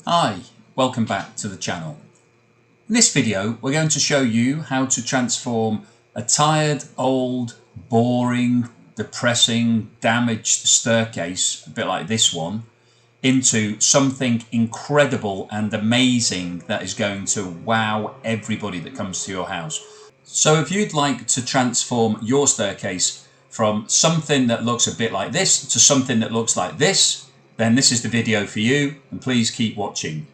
Hi, welcome back to the channel. In this video we're going to show you how to transform a tired, old, boring, depressing, damaged staircase, a bit like this one, into something incredible and amazing that is going to wow everybody that comes to your house. So if you'd like to transform your staircase from something that looks a bit like this to something that looks like this, then this is the video for you, and please keep watching.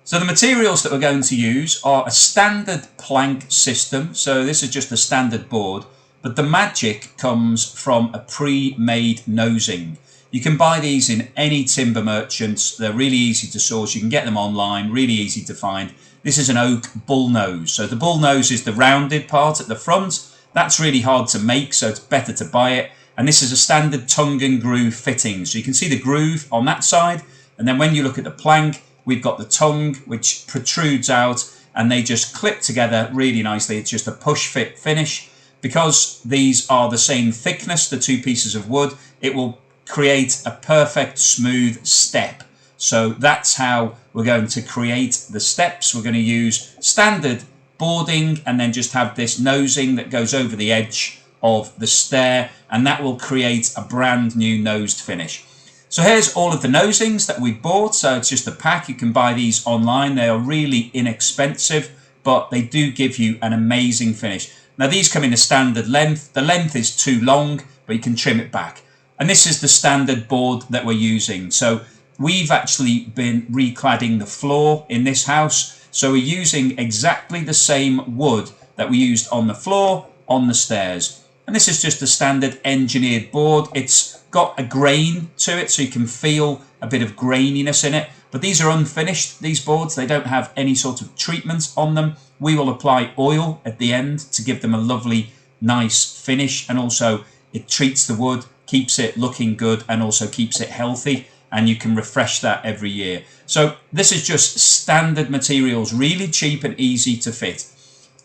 So the materials that we're going to use are a standard plank system. So this is just a standard board, but the magic comes from a pre-made nosing. You can buy these in any timber merchants. They're really easy to source. You can get them online, really easy to find. This is an oak bull nose. So the bull nose is the rounded part at the front. That's really hard to make, so it's better to buy it. And this is a standard tongue and groove fitting. So you can see the groove on that side. And then when you look at the plank, we've got the tongue which protrudes out, and they just clip together really nicely. It's just a push fit finish. Because these are the same thickness, the two pieces of wood, it will create a perfect smooth step. So that's how we're going to create the steps. We're going to use standard boarding and then just have this nosing that goes over the edge of the stair, and that will create a brand new nosed finish. So here's all of the nosings that we bought. So it's just a pack. You can buy these online. They are really inexpensive, but they do give you an amazing finish. Now these come in a standard length. The length is too long, but you can trim it back. And this is the standard board that we're using. So we've actually been recladding the floor in this house. So we're using exactly the same wood that we used on the floor, on the stairs. And this is just a standard engineered board. It's got a grain to it, so you can feel a bit of graininess in it. But these are unfinished, these boards. They don't have any sort of treatment on them. We will apply oil at the end to give them a lovely, nice finish. And also it treats the wood, keeps it looking good, and also keeps it healthy. And you can refresh that every year. So this is just standard materials, really cheap and easy to fit.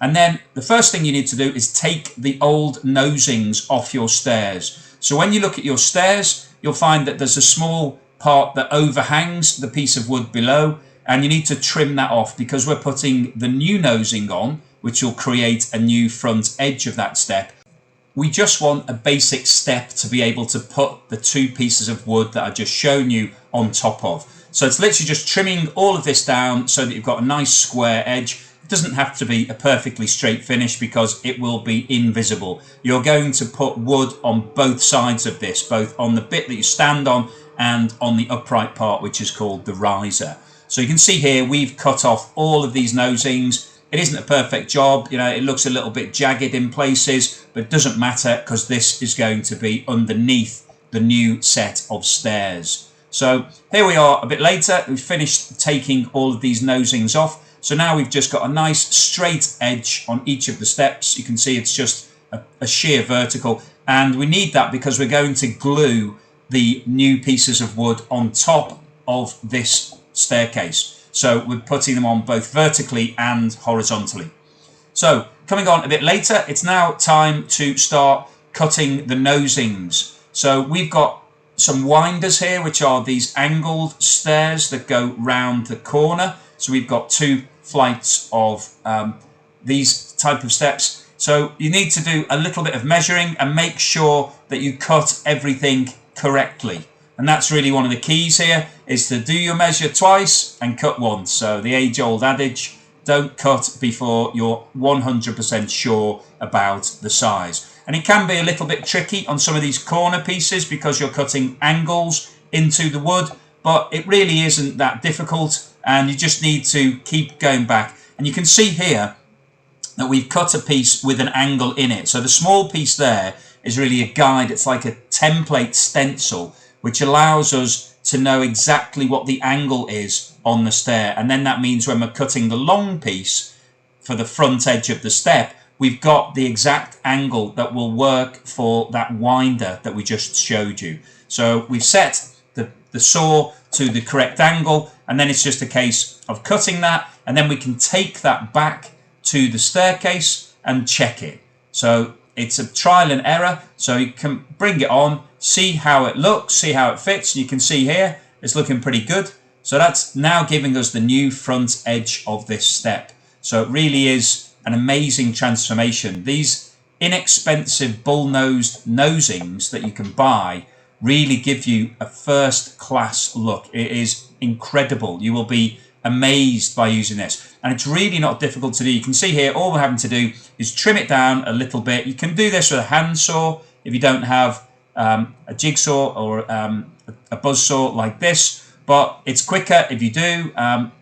And then the first thing you need to do is take the old nosings off your stairs. So when you look at your stairs, you'll find that there's a small part that overhangs the piece of wood below, and you need to trim that off because we're putting the new nosing on, which will create a new front edge of that step. We just want a basic step to be able to put the two pieces of wood that I've just shown you on top of. So it's literally just trimming all of this down so that you've got a nice square edge. It doesn't have to be a perfectly straight finish because it will be invisible. You're going to put wood on both sides of this, both on the bit that you stand on and on the upright part, which is called the riser. So you can see here we've cut off all of these nosings. It isn't a perfect job, you know, it looks a little bit jagged in places, but it doesn't matter because this is going to be underneath the new set of stairs. So here we are a bit later. We've finished taking all of these nosings off. So now we've just got a nice straight edge on each of the steps. You can see it's just a sheer vertical, and we need that because we're going to glue the new pieces of wood on top of this staircase. So we're putting them on both vertically and horizontally. So coming on a bit later, it's now time to start cutting the nosings. So we've got some winders here, which are these angled stairs that go round the corner. So we've got two flights of these type of steps. So you need to do a little bit of measuring and make sure that you cut everything correctly. And that's really one of the keys here, is to do your measure twice and cut once. So the age-old adage, don't cut before you're 100% sure about the size. And it can be a little bit tricky on some of these corner pieces because you're cutting angles into the wood, but it really isn't that difficult, and you just need to keep going back. And you can see here that we've cut a piece with an angle in it. So the small piece there is really a guide. It's like a template stencil, which allows us to know exactly what the angle is on the stair. And then that means when we're cutting the long piece for the front edge of the step, we've got the exact angle that will work for that winder that we just showed you. So we've set the saw to the correct angle, and then it's just a case of cutting that, and then we can take that back to the staircase and check it. So it's a trial and error, so you can bring it on, see how it looks, see how it fits. You can see here it's looking pretty good. So that's now giving us the new front edge of this step. So it really is an amazing transformation. These inexpensive bull-nosed nosings that you can buy really give you a first-class look. It is incredible. You will be amazed by using this, and it's really not difficult to do. You can see here all we're having to do is trim it down a little bit. You can do this with a handsaw if you don't have a jigsaw or a buzzsaw like this, but it's quicker if you do.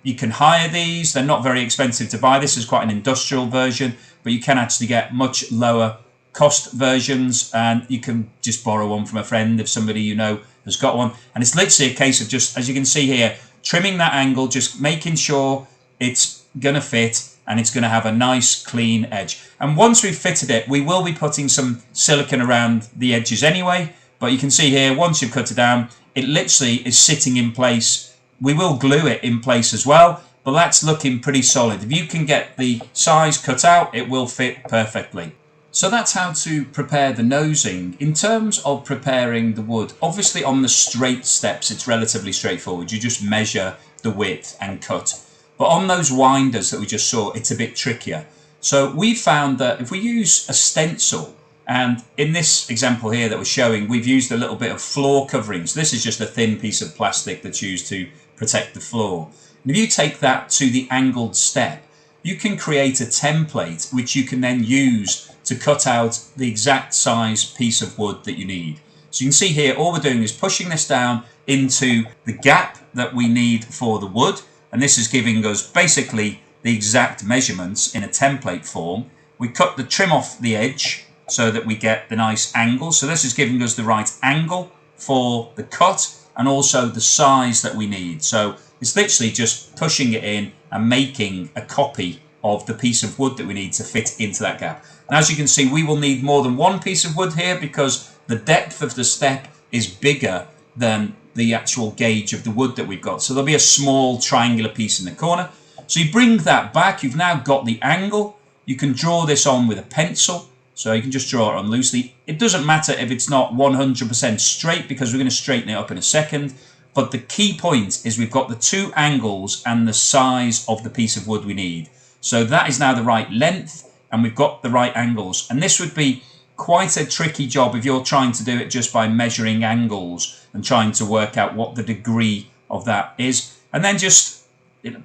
You can hire these. They're not very expensive to buy. This is quite an industrial version, but you can actually get much lower cost versions, and you can just borrow one from a friend if somebody you know has got one. And it's literally a case of just, as you can see here, trimming that angle, just making sure it's going to fit and it's going to have a nice clean edge. And once we've fitted it, we will be putting some silicone around the edges anyway, but you can see here, once you've cut it down, it literally is sitting in place. We will glue it in place as well, but that's looking pretty solid. If you can get the size cut out, it will fit perfectly. So that's how to prepare the nosing. In terms of preparing the wood, obviously on the straight steps it's relatively straightforward. You just measure the width and cut. But on those winders that we just saw, it's a bit trickier. So we found that if we use a stencil, and in this example here that we're showing, we've used a little bit of floor covering. So this is just a thin piece of plastic that's used to protect the floor. And if you take that to the angled step, you can create a template which you can then use to cut out the exact size piece of wood that you need. So you can see here, all we're doing is pushing this down into the gap that we need for the wood. And this is giving us basically the exact measurements in a template form. We cut the trim off the edge so that we get the nice angle. So this is giving us the right angle for the cut and also the size that we need. So it's literally just pushing it in and making a copy of the piece of wood that we need to fit into that gap. And as you can see, we will need more than one piece of wood here because the depth of the step is bigger than the actual gauge of the wood that we've got. So there'll be a small triangular piece in the corner. So you bring that back, you've now got the angle. You can draw this on with a pencil. So you can just draw it on loosely. It doesn't matter if it's not 100% straight because we're going to straighten it up in a second. But the key point is we've got the two angles and the size of the piece of wood we need. So that is now the right length and we've got the right angles. And this would be quite a tricky job if you're trying to do it just by measuring angles and trying to work out what the degree of that is. And then just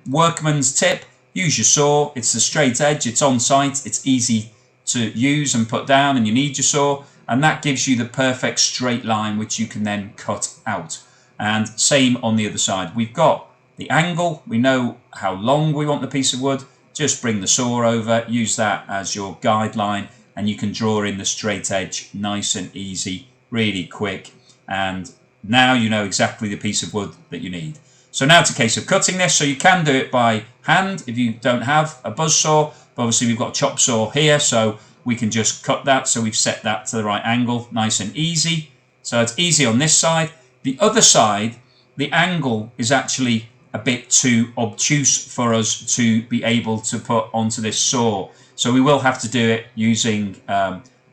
workman's tip, use your saw. It's the straight edge, it's on site, it's easy to use and put down, and you need your saw, and that gives you the perfect straight line which you can then cut out. And same on the other side. We've got the angle, we know how long we want the piece of wood. Just bring the saw over, use that as your guideline, and you can draw in the straight edge nice and easy, really quick. And now you know exactly the piece of wood that you need. So now it's a case of cutting this. So you can do it by hand if you don't have a buzzsaw. But obviously we've got a chop saw here, so we can just cut that. So we've set that to the right angle, nice and easy. So it's easy on this side. The other side, the angle is actually a bit too obtuse for us to be able to put onto this saw. So we will have to do it using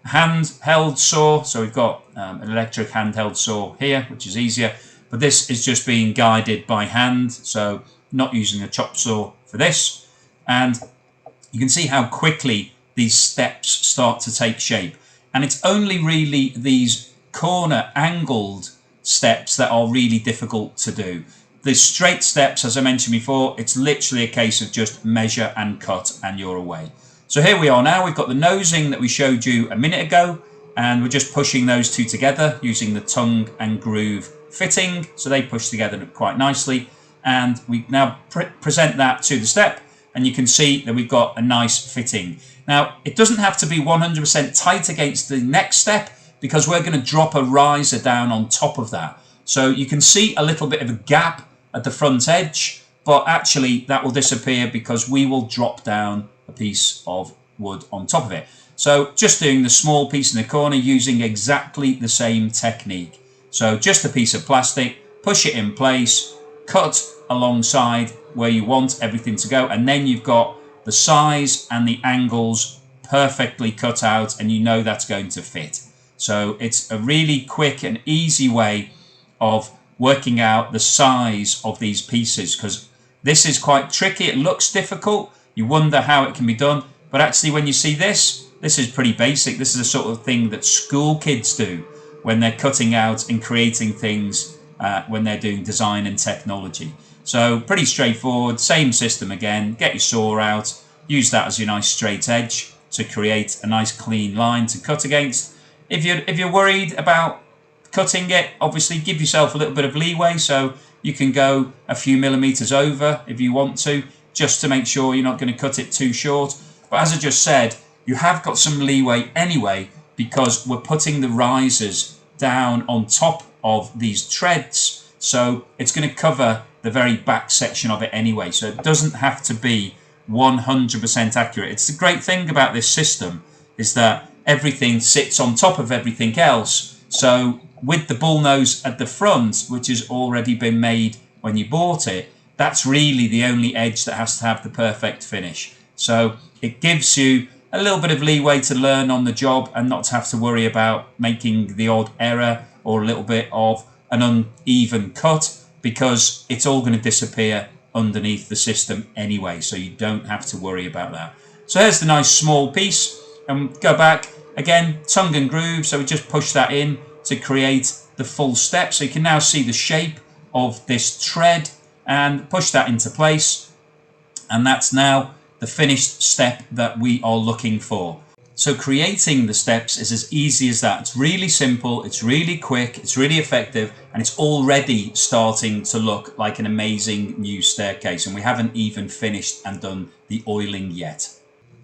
handheld saw. So we've got an electric handheld saw here, which is easier. But this is just being guided by hand. So not using a chop saw for this. And you can see how quickly these steps start to take shape. And it's only really these corner angled steps that are really difficult to do. The straight steps, as I mentioned before, it's literally a case of just measure and cut and you're away. So here we are now. We've got the nosing that we showed you a minute ago, and we're just pushing those two together using the tongue and groove fitting. So they push together quite nicely. And we now present that to the step, and you can see that we've got a nice fitting. Now, it doesn't have to be 100% tight against the next step because we're going to drop a riser down on top of that. So you can see a little bit of a gap at the front edge, but actually that will disappear because we will drop down a piece of wood on top of it. So just doing the small piece in the corner using exactly the same technique. So just a piece of plastic, push it in place, cut alongside where you want everything to go, and then you've got the size and the angles perfectly cut out, and you know that's going to fit. So it's a really quick and easy way of working out the size of these pieces, because this is quite tricky. It looks difficult. You wonder how it can be done, but actually when you see this is pretty basic. This is the sort of thing that school kids do when they're cutting out and creating things when they're doing design and technology. So pretty straightforward, same system again. Get your saw out, use that as your nice straight edge to create a nice clean line to cut against. If you're worried about cutting it, obviously give yourself a little bit of leeway, so you can go a few millimeters over if you want to, just to make sure you're not going to cut it too short. But as I just said, you have got some leeway anyway, because we're putting the risers down on top of these treads, so it's going to cover the very back section of it anyway, so it doesn't have to be 100% accurate. It's the great thing about this system, is that everything sits on top of everything else. So with the bullnose at the front, which has already been made when you bought it, that's really the only edge that has to have the perfect finish. So it gives you a little bit of leeway to learn on the job and not to have to worry about making the odd error or a little bit of an uneven cut, because it's all going to disappear underneath the system anyway, so you don't have to worry about that. So here's the nice small piece, and go back again, tongue and groove, so we just push that in to create the full step. So you can now see the shape of this tread and push that into place, and that's now the finished step that we are looking for. So creating the steps is as easy as that. It's really simple, it's really quick, it's really effective, and it's already starting to look like an amazing new staircase, and we haven't even finished and done the oiling yet.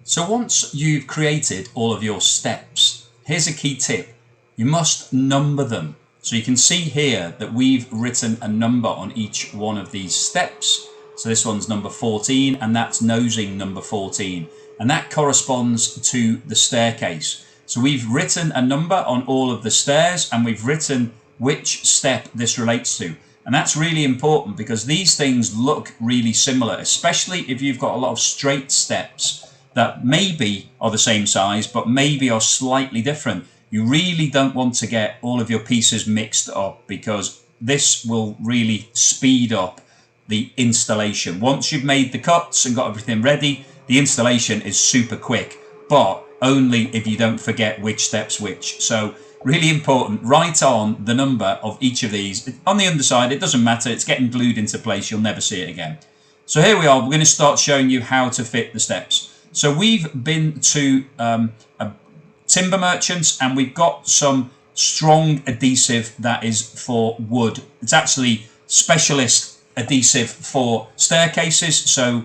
So once you've created all of your steps, here's a key tip. You must number them. So you can see here that we've written a number on each one of these steps. So this one's number 14, and that's nosing number 14. And that corresponds to the staircase. So we've written a number on all of the stairs, and we've written which step this relates to. And that's really important, because these things look really similar, especially if you've got a lot of straight steps that maybe are the same size, but maybe are slightly different. You really don't want to get all of your pieces mixed up, because this will really speed up the installation. Once you've made the cuts and got everything ready, the installation is super quick, but only if you don't forget which step's which. So really important, write on the number of each of these. On the underside, it doesn't matter, it's getting glued into place, you'll never see it again. So here we are, we're going to start showing you how to fit the steps. So we've been to a timber merchants, and we've got some strong adhesive that is for wood. It's actually specialist adhesive for staircases, so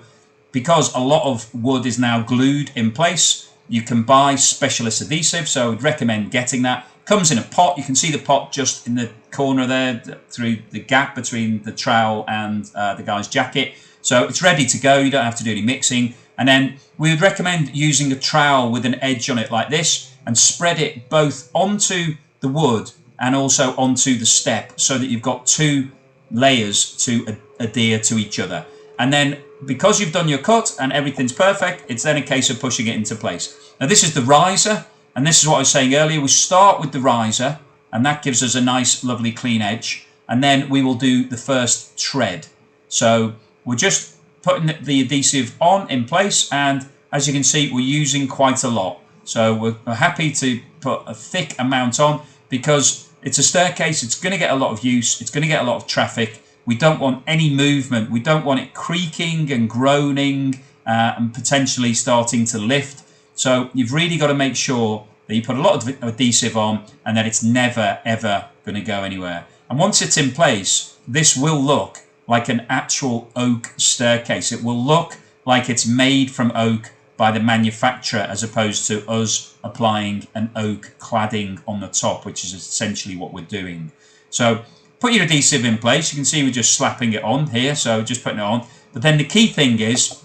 because a lot of wood is now glued in place, you can buy specialist adhesive, so I would recommend getting that. Comes in a pot. You can see the pot just in the corner there through the gap between the trowel and the guy's jacket. So it's ready to go, you don't have to do any mixing. And then we would recommend using a trowel with an edge on it like this, and spread it both onto the wood and also onto the step, so that you've got two layers to adhere to each other. And then because you've done your cut and everything's perfect, it's then a case of pushing it into place. Now this is the riser, and this is what I was saying earlier. We start with the riser, and that gives us a nice lovely clean edge, and then we will do the first tread. So we're just putting the adhesive on in place, and as you can see, we're using quite a lot. So we're happy to put a thick amount on, because it's a staircase, it's going to get a lot of use, it's going to get a lot of traffic. We don't want any movement, we don't want it creaking and groaning and potentially starting to lift. So you've really got to make sure that you put a lot of adhesive on, and that it's never ever going to go anywhere. And once it's in place, this will look like an actual oak staircase. It will look like it's made from oak by the manufacturer, as opposed to us applying an oak cladding on the top, which is essentially what we're doing. So put your adhesive in place. You can see we're just slapping it on here, so just putting it on. But then the key thing is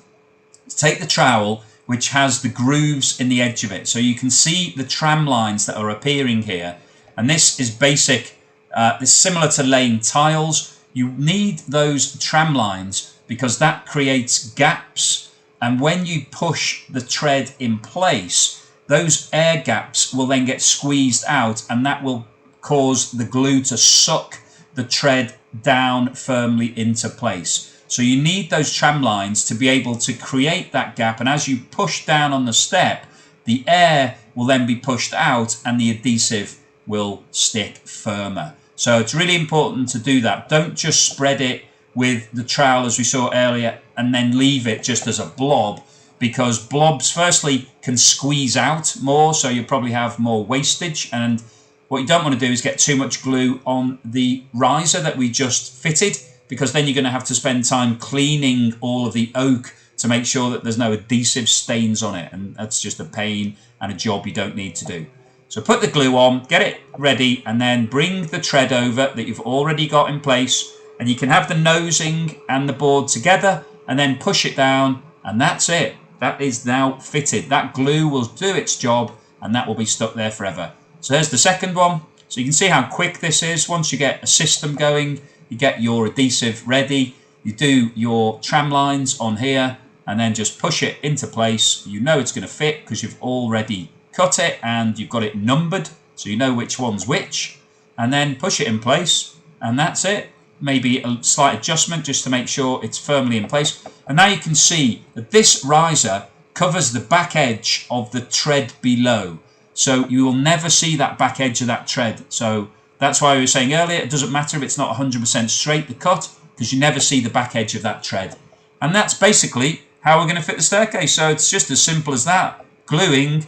to take the trowel, which has the grooves in the edge of it, so you can see the tram lines that are appearing here. And this is basic, it's similar to laying tiles. You need those tram lines because that creates gaps, and when you push the tread in place, those air gaps will then get squeezed out, and that will cause the glue to suck the tread down firmly into place. So you need those tram lines to be able to create that gap, and as you push down on the step, the air will then be pushed out and the adhesive will stick firmer. So it's really important to do that. Don't just spread it with the trowel as we saw earlier and then leave it just as a blob, because blobs firstly can squeeze out more, so you'll probably have more wastage, and what you don't want to do is get too much glue on the riser that we just fitted, because then you're going to have to spend time cleaning all of the oak to make sure that there's no adhesive stains on it, and that's just a pain and a job you don't need to do. So put the glue on, get it ready, and then bring the tread over that you've already got in place, and you can have the nosing and the board together and then push it down, and that's it. That is now fitted. That glue will do its job and that will be stuck there forever. So there's the second one. So you can see how quick this is. Once you get a system going, you get your adhesive ready, you do your tram lines on here and then just push it into place. You know it's going to fit because you've already cut it and you've got it numbered, so you know which one's which, and then push it in place, and that's it. Maybe a slight adjustment just to make sure it's firmly in place. And now you can see that this riser covers the back edge of the tread below, so you will never see that back edge of that tread. So that's why we were saying earlier, it doesn't matter if it's not 100% straight, the cut, because you never see the back edge of that tread. And that's basically how we're going to fit the staircase. So it's just as simple as that. Gluing,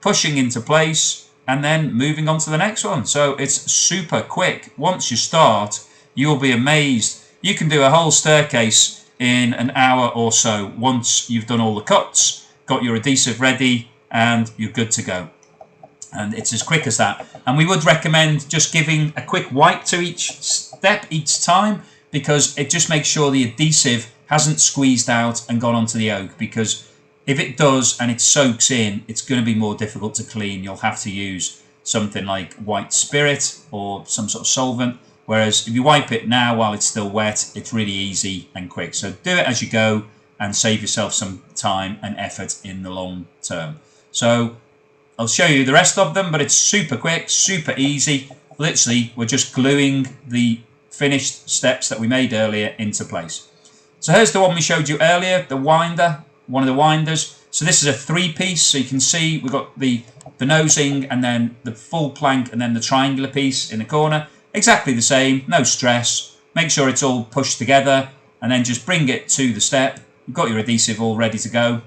pushing into place, and then moving on to the next one. So it's super quick. Once you start, you'll be amazed. You can do a whole staircase in an hour or so once you've done all the cuts, got your adhesive ready, and you're good to go. And it's as quick as that. And we would recommend just giving a quick wipe to each step each time, because it just makes sure the adhesive hasn't squeezed out and gone onto the oak, because if it does and it soaks in, it's going to be more difficult to clean. You'll have to use something like white spirit or some sort of solvent, whereas if you wipe it now while it's still wet, it's really easy and quick. So do it as you go and save yourself some time and effort in the long term. So I'll show you the rest of them, but it's super quick, super easy. Literally, we're just gluing the finished steps that we made earlier into place. So here's the one we showed you earlier, the winder, one of the winders. So this is a 3-piece, so you can see we've got the nosing and then the full plank and then the triangular piece in the corner. Exactly the same, no stress. Make sure it's all pushed together and then just bring it to the step. You've got your adhesive all ready to go.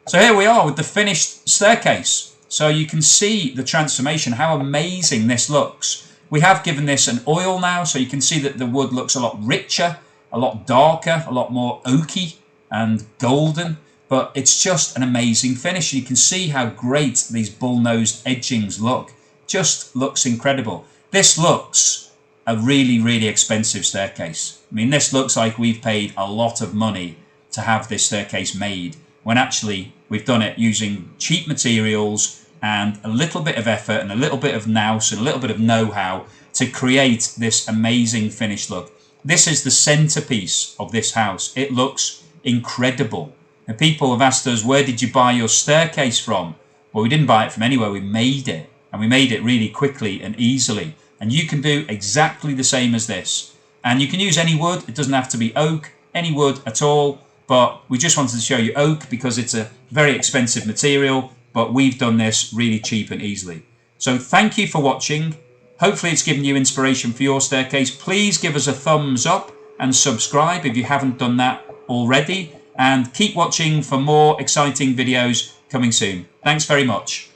So here we are with the finished staircase. So you can see the transformation, how amazing this looks. We have given this an oil now, so you can see that the wood looks a lot richer, a lot darker, a lot more oaky and golden, but it's just an amazing finish. You can see how great these bull-nosed edgings look. Just looks incredible. This looks a really, really expensive staircase. I mean, this looks like we've paid a lot of money to have this staircase made, when actually we've done it using cheap materials and a little bit of effort and a little bit of nous and a little bit of know-how to create this amazing finished look. This is the centerpiece of this house. It looks incredible. And people have asked us, where did you buy your staircase from? Well, we didn't buy it from anywhere, we made it. And we made it really quickly and easily. And you can do exactly the same as this. And you can use any wood, it doesn't have to be oak, any wood at all. But we just wanted to show you oak because it's a very expensive material, but we've done this really cheap and easily. So thank you for watching. Hopefully it's given you inspiration for your staircase. Please give us a thumbs up and subscribe if you haven't done that already. And keep watching for more exciting videos coming soon. Thanks very much.